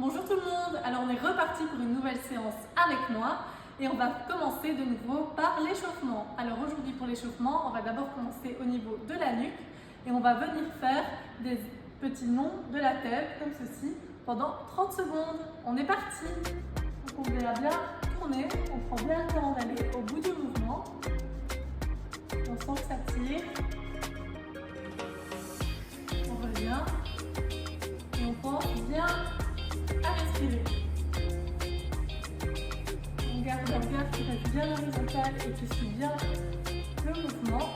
Bonjour tout le monde, alors on est reparti pour une nouvelle séance avec moi et on va commencer de nouveau par l'échauffement. Alors aujourd'hui pour l'échauffement, on va d'abord commencer au niveau de la nuque et on va venir faire des petits longs de la tête comme ceci pendant 30 secondes. On est parti. Donc on va bien tourner, on prend bien le temps d'aller au bout du mouvement. On sent que ça tire. On revient et on pense bien à respirer. On garde le regard qui reste bien horizontal et qui suit bien le mouvement.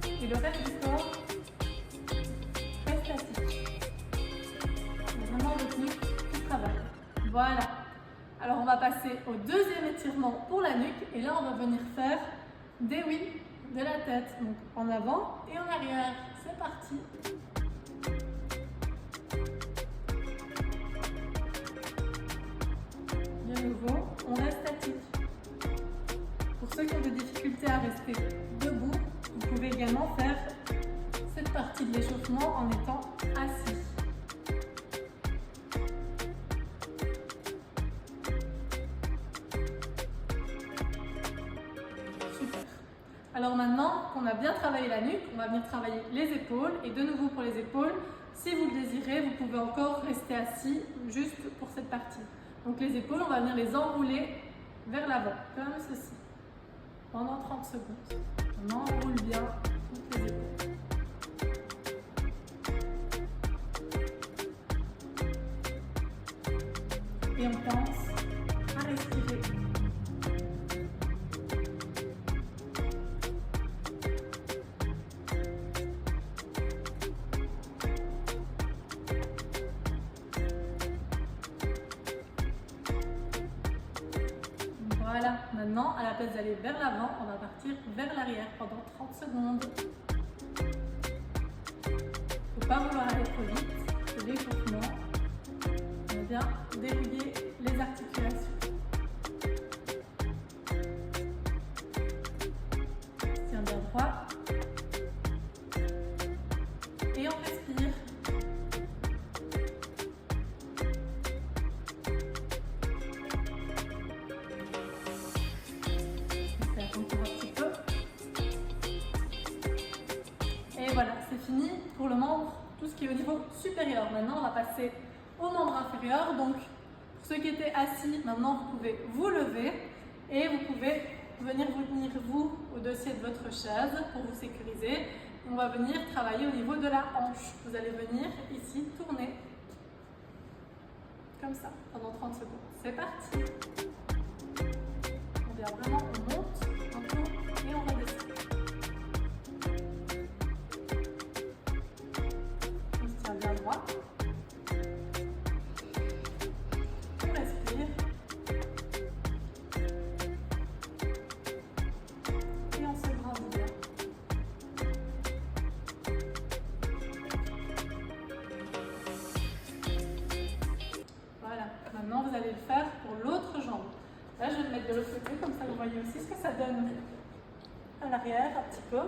Et le reste du corps reste statique. C'est vraiment le truc qui travaille. Voilà. Alors on va passer au deuxième étirement pour la nuque et là on va venir faire des oui de la tête. Donc en avant et en arrière. C'est parti. De nouveau, on reste statique. Pour ceux qui ont des difficultés à rester debout, vous pouvez également faire cette partie de l'échauffement en étant assis. Super. Alors maintenant qu'on a bien travaillé la nuque, on va venir travailler les épaules. Et de nouveau pour les épaules, si vous le désirez, vous pouvez encore rester assis juste pour cette partie. Donc les épaules, on va venir les enrouler vers l'avant, comme ceci, pendant 30 secondes. On enroule bien toutes les épaules. Et on pense à respirer. Voilà, maintenant, à la place d'aller vers l'avant, on va partir vers l'arrière pendant 30 secondes. Il ne faut pas vouloir aller trop vite, c'est l'échauffement. On va bien dérouiller les articulations. On se tient bien droit. Et on respire. Et voilà, c'est fini pour le membre, tout ce qui est au niveau supérieur. Maintenant, on va passer au membre inférieur. Donc, pour ceux qui étaient assis, maintenant, vous pouvez vous lever et vous pouvez venir vous au dossier de votre chaise pour vous sécuriser. On va venir travailler au niveau de la hanche. Vous allez venir ici tourner comme ça pendant 30 secondes. C'est parti. On vient vraiment, on monte, on tourne et on redescend. Bien droit. On respire. Et on se grandit bien. Voilà. Maintenant, vous allez le faire pour l'autre jambe. Là, je vais le mettre de l'autre côté, comme ça vous voyez aussi ce que ça donne à l'arrière, un petit peu.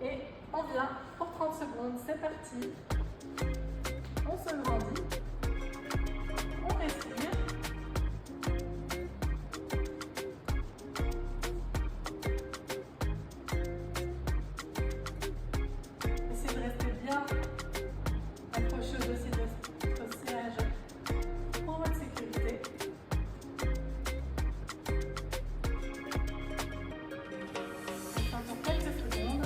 Et on vient pour 30 secondes. C'est parti. On se grandit, on respire. Essayez de rester bien accroché au dossier de votre siège pour votre sécurité. Enfin, pour quelques secondes.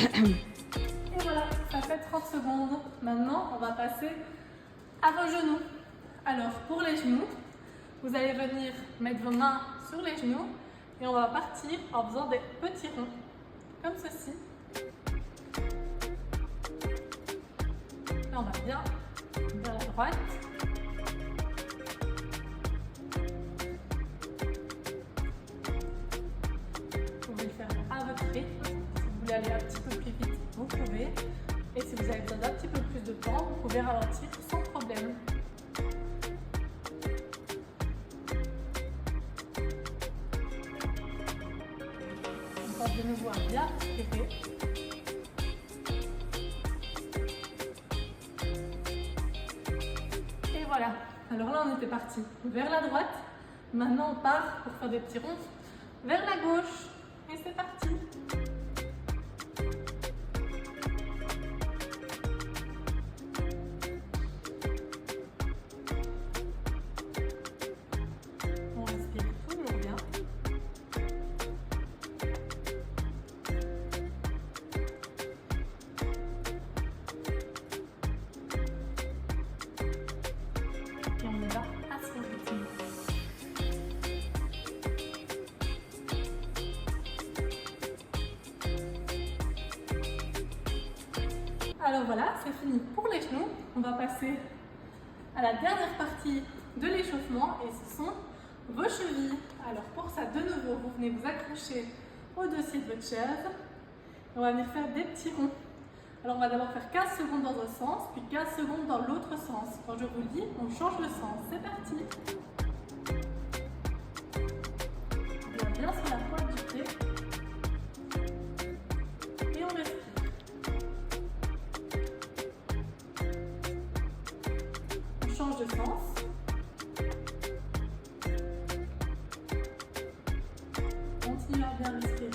Et voilà, ça fait 30 secondes. Maintenant, on va passer à vos genoux. Alors, pour les genoux, vous allez venir mettre vos mains sur les genoux et on va partir en faisant des petits ronds, comme ceci. Et on va bien vers la droite. Vous pouvez le faire à votre rythme. Si vous voulez aller un petit peu plus vite, vous pouvez. Et si vous avez besoin d'un petit peu plus de temps, vous pouvez ralentir sans problème. bien respirer. Et voilà. Alors là, on était parti vers la droite. Maintenant, on part pour faire des petits ronds vers la gauche. Et c'est parti. On respire toujours bien. Et on y va à son rythme. Alors voilà, c'est fini pour les genoux. On va passer à la dernière partie de l'échauffement et ce sont vos chevilles. Alors pour ça, de nouveau, vous venez vous accrocher au dossier de votre chaise. On va venir faire des petits ronds. Alors on va d'abord faire 15 secondes dans un sens, puis 15 secondes dans l'autre sens. Quand je vous le dis, on change le sens. C'est parti. On vient bien sur la pointe du pied. Et on respire. On change de sens. Continuez à bien respirer.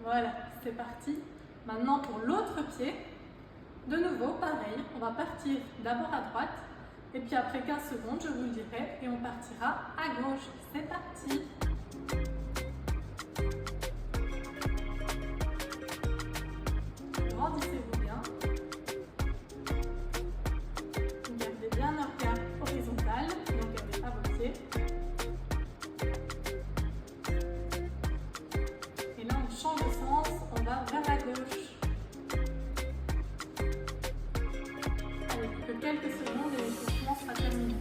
Voilà, c'est parti. Maintenant pour l'autre pied, de nouveau pareil, on va partir d'abord à droite et puis après 15 secondes, je vous le dirai, et on partira à gauche. C'est parti. Grandissez-vous bien. Gardez bien un regard horizontal, ne regardez pas vos pieds. Et là, on change de sens, on va vers la gauche. Allez, plus que quelques secondes et l'échauffement sera terminé.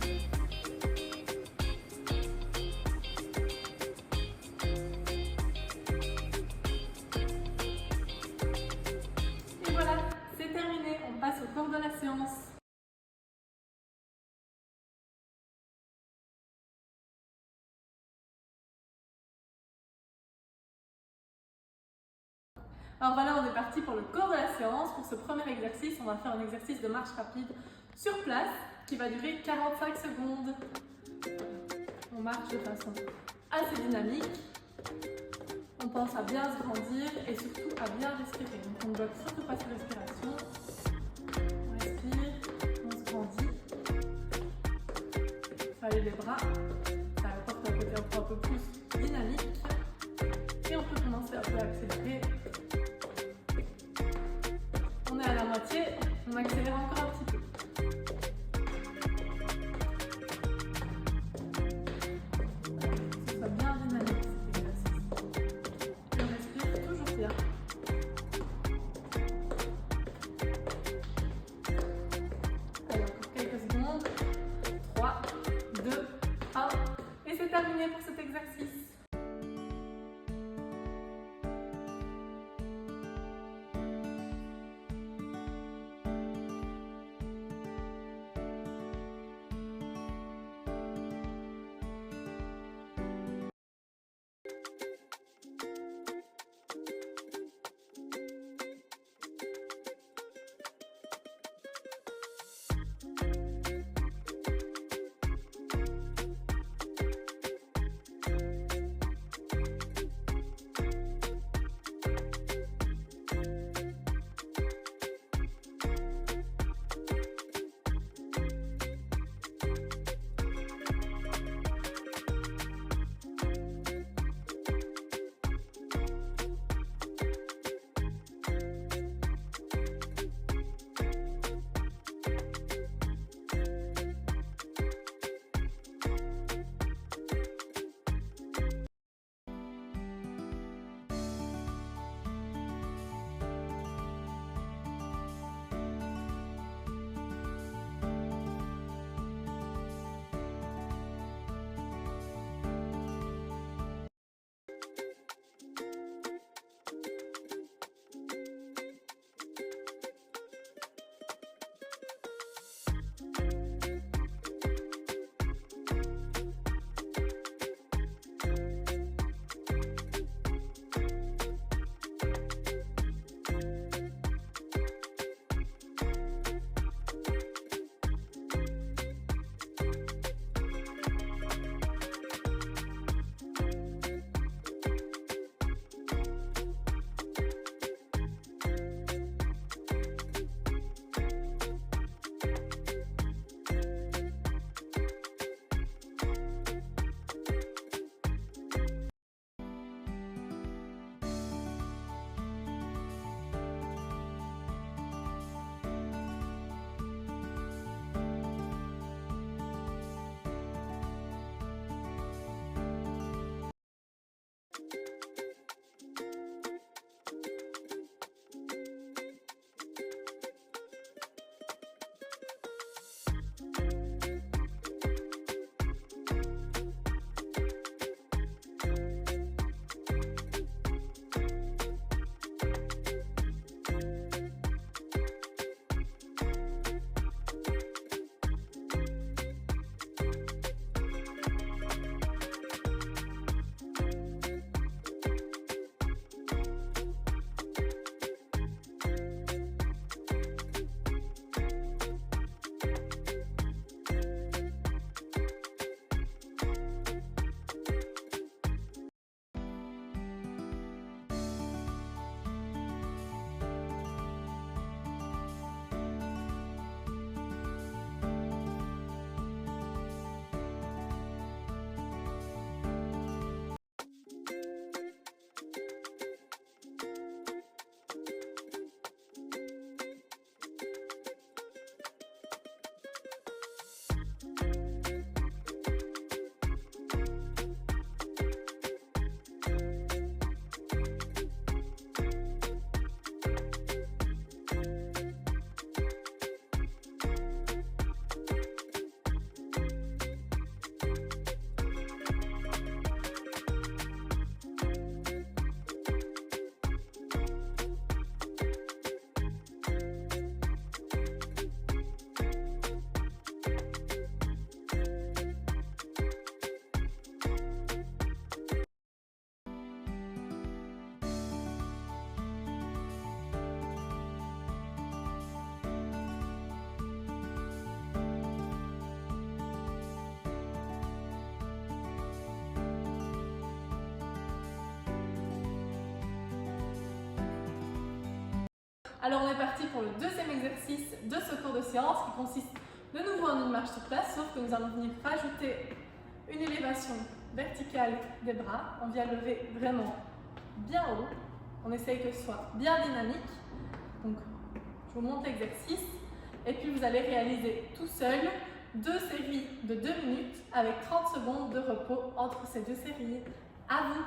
Et voilà, c'est terminé, on passe au corps de la séance. Alors voilà, on est parti pour le corps de la séance. Pour ce premier exercice, on va faire un exercice de marche rapide sur place qui va durer 45 secondes. On marche de façon assez dynamique. On pense à bien se grandir et surtout à bien respirer. Donc on ne bloque surtout pas sur respiration. On respire, on se grandit. Allez les bras, ça apporte un côté un peu plus dynamique. Et on peut commencer un peu à accélérer. On est à la moitié, on accélère encore un petit peu. Que ce soit bien dynamique cet exercice. Et on respire toujours bien. Allez, encore quelques secondes. 3, 2, 1. Et c'est terminé pour cet exercice. Alors on est parti pour le deuxième exercice de ce cours de séance qui consiste de nouveau en une marche sur place, sauf que nous allons venir rajouter une élévation verticale des bras. On vient lever vraiment bien haut. On essaye que ce soit bien dynamique. Donc je vous montre l'exercice et puis vous allez réaliser tout seul 2 séries de 2 minutes avec 30 secondes de repos entre ces 2 séries. À vous!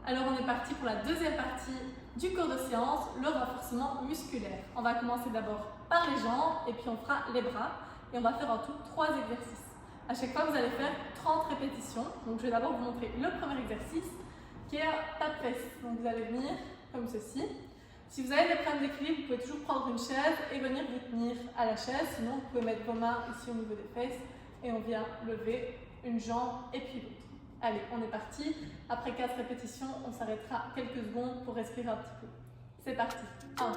Alors on est parti pour la deuxième partie du cours de séance, le renforcement musculaire. On va commencer d'abord par les jambes et puis on fera les bras et on va faire en tout 3 exercices. À chaque fois vous allez faire 30 répétitions. Donc je vais d'abord vous montrer le premier exercice qui est ta presse. Donc vous allez venir comme ceci. Si vous avez des problèmes d'équilibre, vous pouvez toujours prendre une chaise et venir vous tenir à la chaise. Sinon vous pouvez mettre vos mains ici au niveau des fesses et on vient lever une jambe et puis l'autre. Allez, on est parti. Après 4 répétitions, on s'arrêtera quelques secondes pour respirer un petit peu. C'est parti. 1.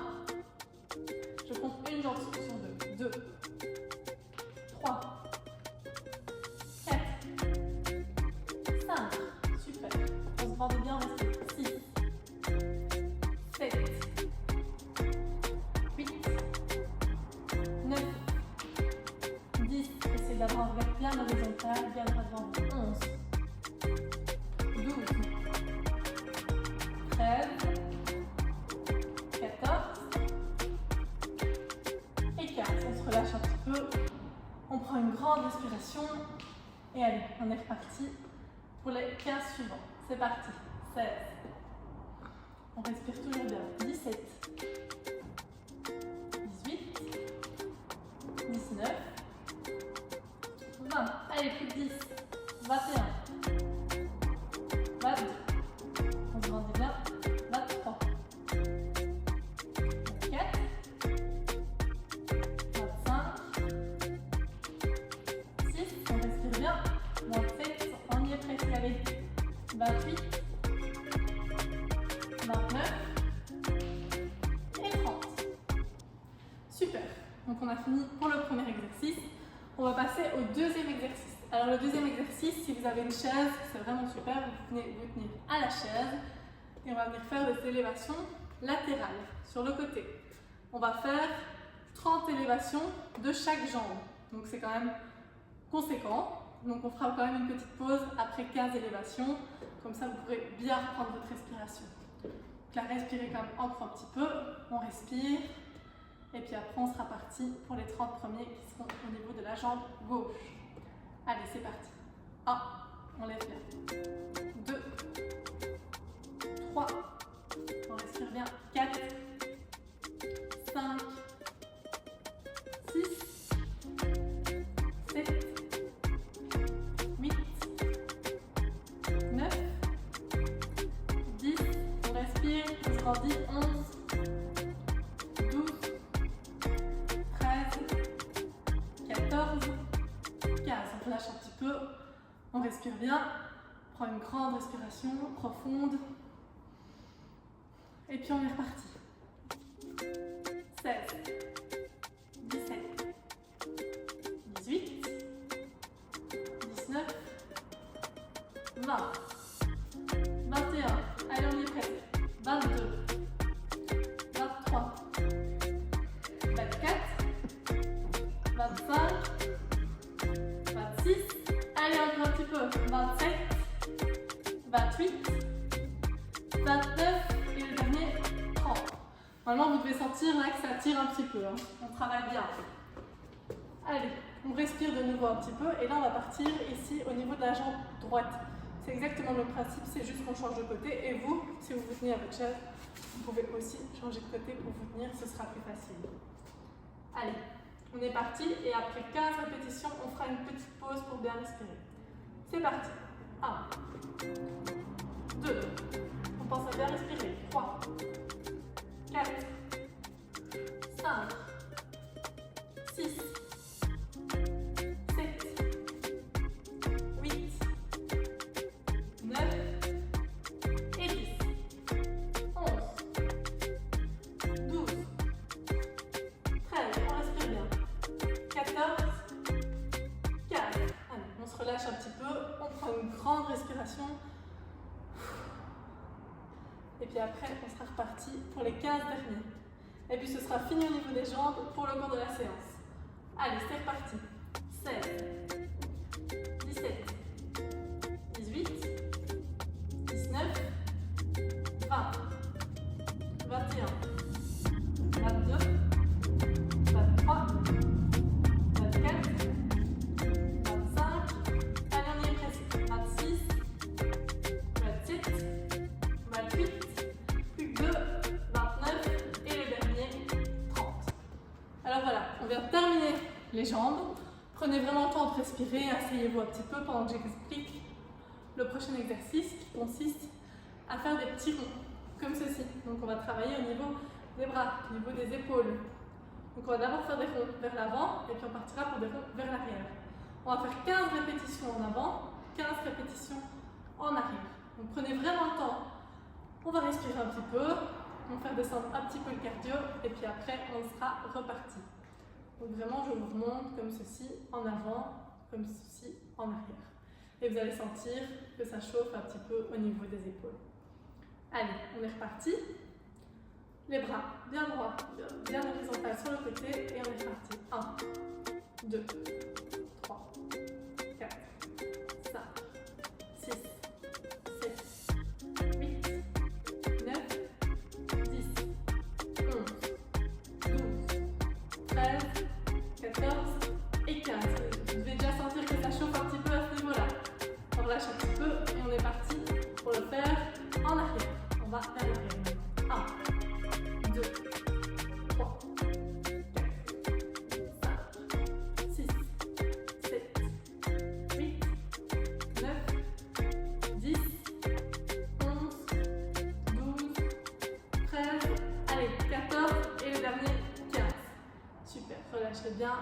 Je compte une jambe sur 2. 2. 3. 4. 5. Super. On se bande bien, on reste 6. 7. 8. 9. 10. Essayez d'avoir un bien horizontal, bien droit devant vous. 11. 12, 13, 14 et 15. On se relâche un petit peu. On prend une grande respiration. Et allez, on est reparti pour les 15 suivants. C'est parti. 16. On respire toujours bien. 17. 18. 19. 20. Allez, plus de 10. 21. 22, on se grandit bien, 23, 24, 25, 6, on respire bien, 27, on y est presque, allez, 28, 29 et 30. Super, donc on a fini pour le premier exercice. On va passer au deuxième exercice. Alors le deuxième exercice, si vous avez une chaise, c'est vraiment super, vous venez vous tenir à la chaise et on va venir faire des élévations latérales sur le côté. On va faire 30 élévations de chaque jambe, donc c'est quand même conséquent. Donc on fera quand même une petite pause après 15 élévations, comme ça vous pourrez bien reprendre votre respiration. Donc là, respirez quand même encore un petit peu, on respire et puis après on sera parti pour les 30 premiers qui seront au niveau de la jambe gauche. Allez, c'est parti. 1, on lève bien. 2, 3, on respire bien. 4, 5, 6, 7, 8, 9, 10, on respire, on se grandit. 11, 12, 13, 14, 15, on relâche un petit peu, on respire bien, on prend une grande respiration profonde et puis on est reparti. 16, 17, 18, 19, 20, 21, allez on y est presque, 22, 23, 24, 25, 26, allez encore un petit peu, 27, 28, 29 et le dernier 30. Normalement vous devez sentir là que ça tire un petit peu, hein. On travaille bien. Allez, on respire de nouveau un petit peu et là on va partir ici au niveau de la jambe droite. C'est exactement le même principe, c'est juste qu'on change de côté et vous, si vous vous tenez à votre chaise, vous pouvez aussi changer de côté pour vous tenir, ce sera plus facile. Allez. On est parti et après 15 répétitions, on fera une petite pause pour bien respirer. C'est parti. 1, 2, on pense à bien respirer. 3, 4, 5, 6, 7, 8, 9 et 10, 11, 12, 13, on respire bien. 14, 15. Allez, on se relâche un petit peu, on prend une grande respiration. Et puis après, on sera reparti pour les 15 derniers. Et puis ce sera fini au niveau des jambes pour le cours de la séance. Allez, c'est reparti. 16, 17, 18, 19, 20, 21, 22, 23, 24, 25, allez on y est presque, 26, 27, les jambes. Prenez vraiment le temps de respirer, asseyez-vous un petit peu pendant que j'explique le prochain exercice qui consiste à faire des petits ronds, comme ceci. Donc on va travailler au niveau des bras, au niveau des épaules. Donc on va d'abord faire des ronds vers l'avant et puis on partira pour des ronds vers l'arrière. On va faire 15 répétitions en avant, 15 répétitions en arrière. Donc prenez vraiment le temps. On va respirer un petit peu, on va faire descendre un petit peu le cardio et puis après on sera reparti. Donc vraiment je vous remonte comme ceci en avant, comme ceci en arrière. Et vous allez sentir que ça chauffe un petit peu au niveau des épaules. Allez, on est reparti. Les bras bien droits, bien horizontal sur le côté et on est reparti. 1, 2, 3, 4, 5, 6, 7, 8, 9, 10, 11, 12, 13, 14 et 15. Vous devez déjà sentir que ça chauffe un petit peu à ce niveau-là. On relâche un petit peu et on est parti pour le faire en arrière. On va vers l'arrière. 1, 2, 3, 4, 5, 6, 7, 8, 9, 10, 11, 12, 13, allez, 14 et le dernier 15. Super, relâchez bien.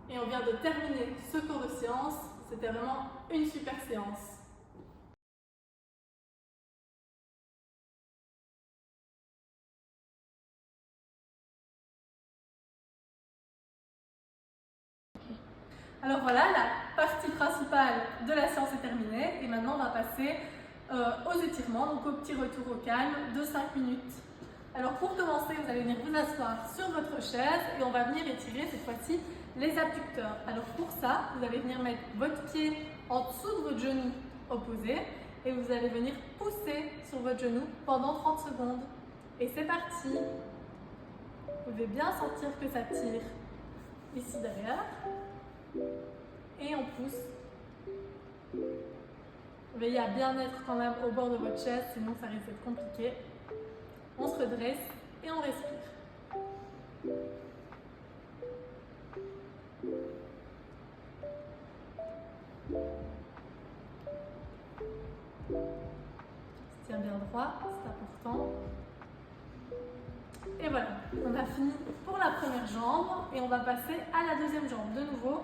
Et on vient de terminer ce cours de séance. C'était vraiment une super séance. Alors voilà, la partie principale de la séance est terminée et maintenant on va passer aux étirements, donc au petit retour au calme de 5 minutes. Alors pour commencer, vous allez venir vous asseoir sur votre chaise et on va venir étirer cette fois-ci les abducteurs. Alors pour ça, vous allez venir mettre votre pied en dessous de votre genou opposé et vous allez venir pousser sur votre genou pendant 30 secondes. Et c'est parti. Vous devez bien sentir que ça tire ici derrière. Et on pousse. Veillez à bien être quand même au bord de votre chaise, sinon ça risque d'être compliqué. On se redresse et on respire. Se tient bien droit, c'est important. Et voilà, on a fini pour la première jambe et on va passer à la deuxième jambe. De nouveau,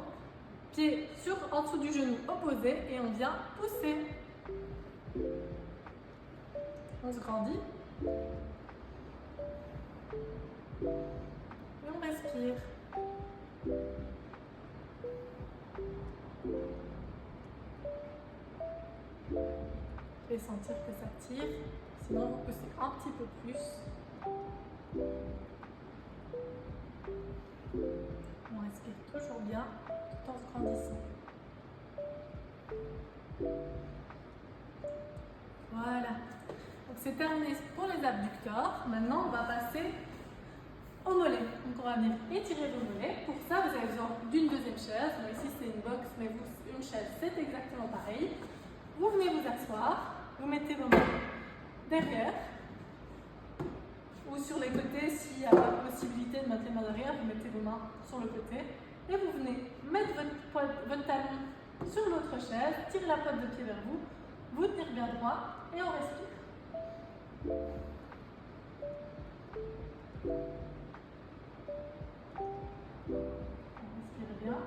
pied en dessous du genou opposé et on vient pousser. On se grandit. Et on respire. Et sentir que ça tire. Sinon, vous poussez un petit peu plus. On respire toujours bien tout en se grandissant. Voilà. Donc c'est terminé pour les abducteurs. Maintenant, on va passer au mollet. Donc on va venir étirer vos mollets. Pour ça, vous avez besoin d'une deuxième chaise. Moi, ici, c'est une box, mais vous, une chaise, c'est exactement pareil. Vous venez vous asseoir. Vous mettez vos mains derrière ou sur les côtés. S'il n'y a pas de possibilité de mettre les mains derrière, vous mettez vos mains sur le côté. Et vous venez mettre votre talon sur l'autre chaise, tirez la pointe de pied vers vous, vous tenez bien droit et on respire. On respire bien.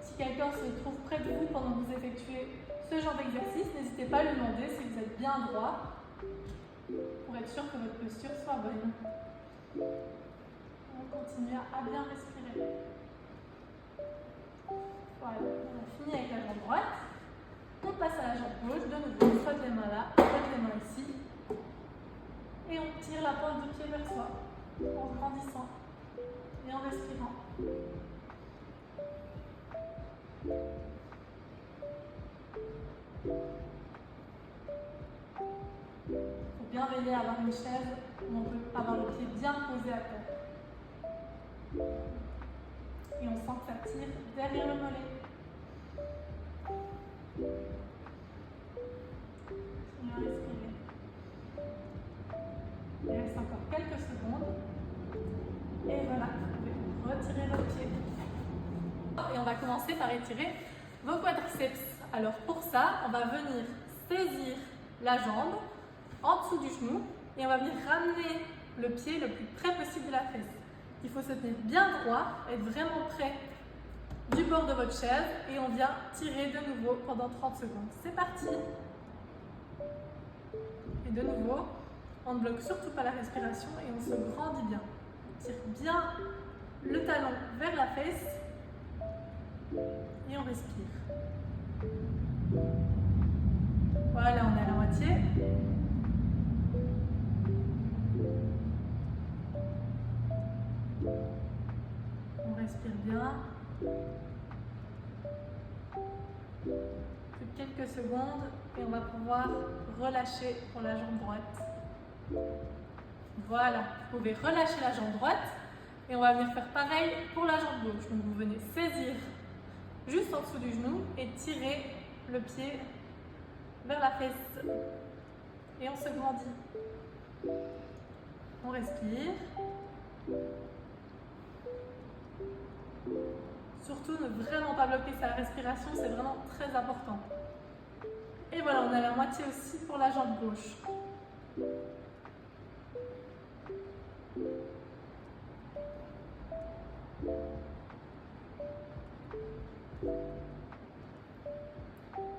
Si quelqu'un se trouve près de vous pendant que vous effectuez ce genre d'exercice, n'hésitez pas à lui demander si vous êtes bien droit pour être sûr que votre posture soit bonne. On continue à bien respirer. Voilà, on a fini avec la jambe droite. On passe à la jambe gauche. De nouveau, on frotte les mains là, on frotte les mains ici. Et on tire la pointe de pied vers soi en grandissant et en respirant. Il faut bien veiller à avoir une chaise où on peut avoir le pied bien posé à terre. Et on sent que ça tire derrière le mollet. Continuez à respirer. Et quelques secondes. Et voilà, vous pouvez retirer votre pied. Et on va commencer par étirer vos quadriceps. Alors pour ça, on va venir saisir la jambe en dessous du genou et on va venir ramener le pied le plus près possible de la fesse. Il faut se tenir bien droit, être vraiment près du bord de votre chaise et on vient tirer de nouveau pendant 30 secondes. C'est parti. Et de nouveau, on ne bloque surtout pas la respiration et on se grandit bien. On tire bien le talon vers la fesse et on respire. Voilà, on est à la moitié. On respire bien. Plus quelques secondes et on va pouvoir relâcher pour la jambe droite. Voilà, vous pouvez relâcher la jambe droite et on va venir faire pareil pour la jambe gauche. Donc vous venez saisir juste en dessous du genou et tirer le pied vers la fesse et on se grandit. On respire. Surtout ne vraiment pas bloquer sa respiration, c'est vraiment très important. Et voilà, on a la moitié aussi pour la jambe gauche.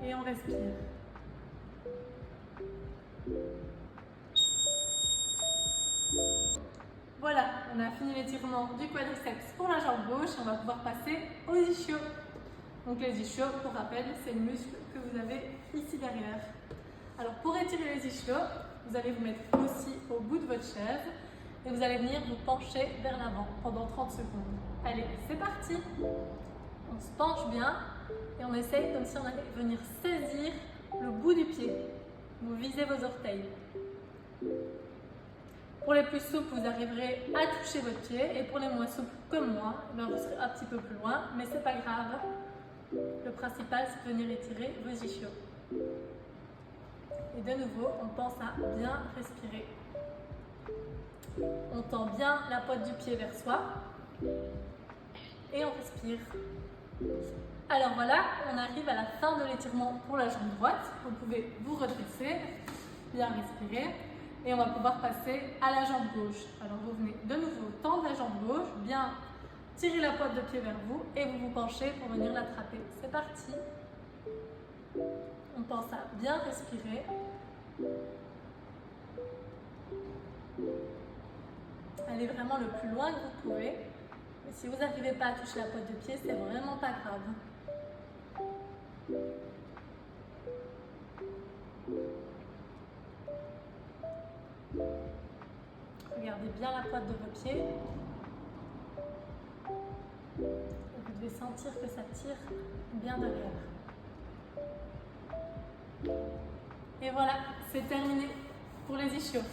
Et on respire. Voilà, on a fini l'étirement du quadriceps pour la jambe gauche et on va pouvoir passer aux ischios. Donc les ischios, pour rappel, c'est le muscle que vous avez ici derrière. Alors pour étirer les ischios, vous allez vous mettre aussi au bout de votre chaise et vous allez venir vous pencher vers l'avant pendant 30 secondes. Allez, c'est parti. On se penche bien et on essaye comme si on allait venir saisir le bout du pied. Vous visez vos orteils. Pour les plus souples, vous arriverez à toucher votre pied et pour les moins souples comme moi, vous serez un petit peu plus loin, mais c'est pas grave. Le principal, c'est de venir étirer vos ischios. Et de nouveau, on pense à bien respirer. On tend bien la pointe du pied vers soi et on respire. Alors voilà, on arrive à la fin de l'étirement pour la jambe droite. Vous pouvez vous redresser, bien respirer. Et on va pouvoir passer à la jambe gauche. Alors vous venez de nouveau tendre la jambe gauche, bien tirer la pointe de pied vers vous et vous vous penchez pour venir l'attraper. C'est parti. On pense à bien respirer. Allez vraiment le plus loin que vous pouvez. Mais si vous n'arrivez pas à toucher la pointe de pied, c'est vraiment pas grave. Regardez bien la pointe de vos pieds. Et vous devez sentir que ça tire bien derrière. Et voilà, c'est terminé pour les ischios.